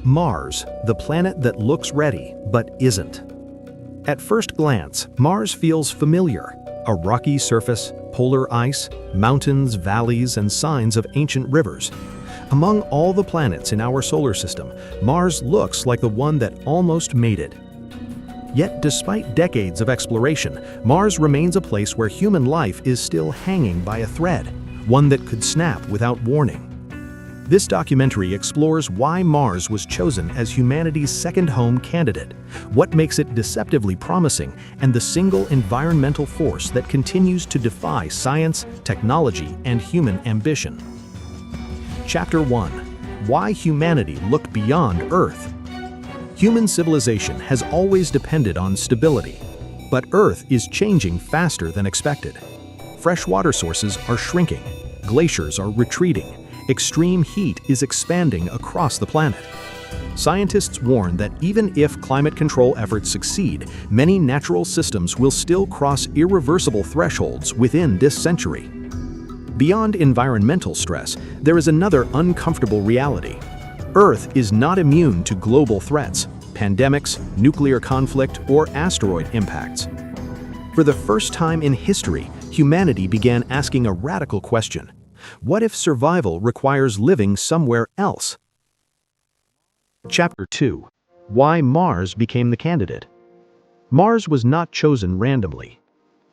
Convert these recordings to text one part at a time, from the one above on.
Mars, the planet that looks ready but isn't. At first glance, Mars feels familiar. A rocky surface, polar ice, mountains, valleys, and signs of ancient rivers. Among all the planets in our solar system, Mars looks like the one that almost made it. Yet, despite decades of exploration, Mars remains a place where human life is still hanging by a thread, one that could snap without warning. This documentary explores why Mars was chosen as humanity's second home candidate, what makes it deceptively promising, and the single environmental force that continues to defy science, technology, and human ambition. Chapter 1. Why humanity looked beyond Earth. Human civilization has always depended on stability, but Earth is changing faster than expected. Freshwater sources are shrinking, glaciers are retreating, extreme heat is expanding across the planet. Scientists warn that even if climate control efforts succeed, many natural systems will still cross irreversible thresholds within this century. Beyond environmental stress, there is another uncomfortable reality. Earth is not immune to global threats, pandemics, nuclear conflict, or asteroid impacts. For the first time in history, humanity began asking a radical question. What if survival requires living somewhere else? Chapter 2. Why Mars became the candidate. Mars was not chosen randomly.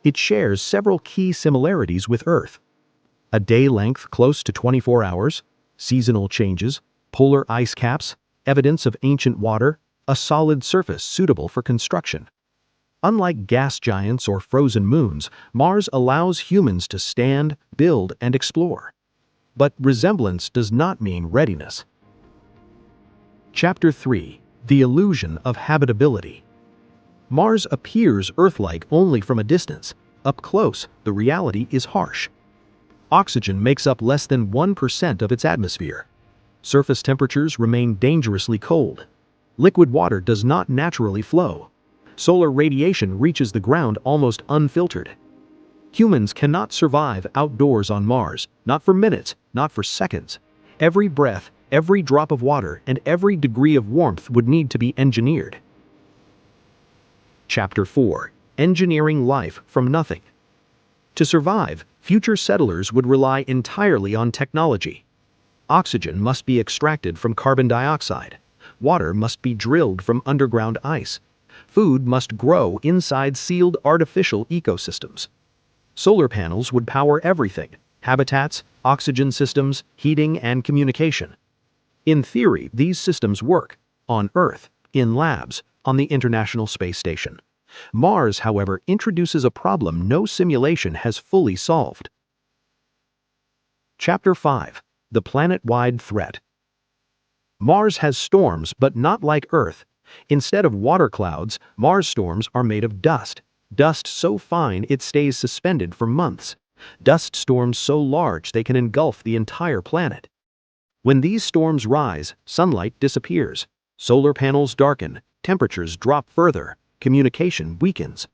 It shares several key similarities with Earth. A day length close to 24 hours, seasonal changes, polar ice caps, evidence of ancient water, a solid surface suitable for construction. Unlike gas giants or frozen moons, Mars allows humans to stand, build, and explore. But resemblance does not mean readiness. Chapter 3. The illusion of habitability. Mars appears Earth-like only from a distance. Up close, the reality is harsh. Oxygen makes up less than 1% of its atmosphere. Surface temperatures remain dangerously cold. Liquid water does not naturally flow. Solar radiation reaches the ground almost unfiltered. Humans cannot survive outdoors on Mars, not for minutes, not for seconds. Every breath, every drop of water, and every degree of warmth would need to be engineered. Chapter 4. Engineering life from nothing. To survive, future settlers would rely entirely on technology. Oxygen must be extracted from carbon dioxide. Water must be drilled from underground ice. Food must grow inside sealed artificial ecosystems. Solar panels would power everything: habitats, oxygen systems, heating, and communication. In theory, these systems work on Earth, in labs, on the International Space Station. Mars, however, introduces a problem no simulation has fully solved. Chapter 5. The planet-wide threat. Mars has storms, but not like Earth. Instead of water clouds, Mars storms are made of dust. Dust so fine it stays suspended for months. Dust storms so large they can engulf the entire planet. When these storms rise, sunlight disappears. Solar panels darken, temperatures drop further, communication weakens.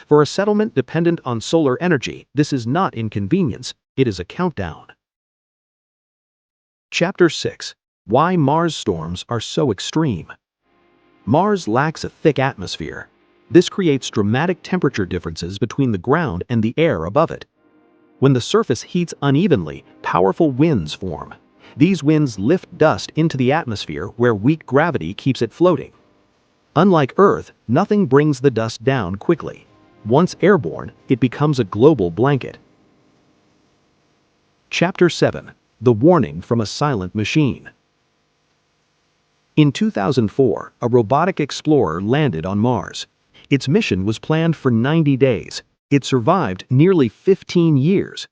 For a settlement dependent on solar energy, this is not inconvenience, it is a countdown. Chapter 6. Why Mars storms are so extreme. Mars lacks a thick atmosphere. This creates dramatic temperature differences between the ground and the air above it. When the surface heats unevenly, powerful winds form. These winds lift dust into the atmosphere where weak gravity keeps it floating. Unlike Earth, nothing brings the dust down quickly. Once airborne, it becomes a global blanket. Chapter 7. The warning from a silent machine. In 2004, a robotic explorer landed on Mars. Its mission was planned for 90 days. It survived nearly 15 years.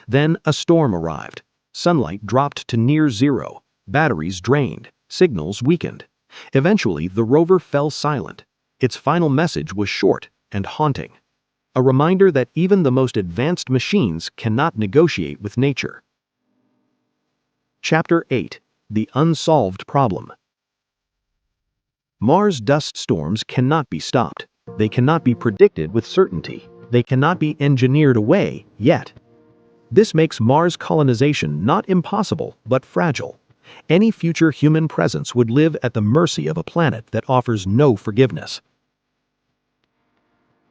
Then a storm arrived. Sunlight dropped to near zero. Batteries drained. Signals weakened. Eventually, the rover fell silent. Its final message was short and haunting. A reminder that even the most advanced machines cannot negotiate with nature. Chapter 8. The Unsolved Problem. Mars dust storms cannot be stopped. They cannot be predicted with certainty. They cannot be engineered away, yet. This makes Mars colonization not impossible, but fragile. Any future human presence would live at the mercy of a planet that offers no forgiveness.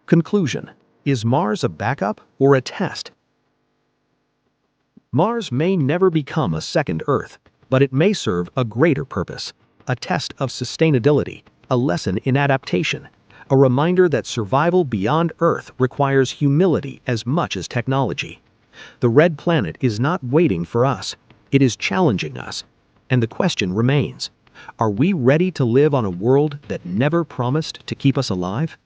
Conclusion: is Mars a backup or a test? Mars may never become a second Earth, but it may serve a greater purpose, a test of sustainability, a lesson in adaptation, a reminder that survival beyond Earth requires humility as much as technology. The red planet is not waiting for us, it is challenging us. And the question remains, are we ready to live on a world that never promised to keep us alive?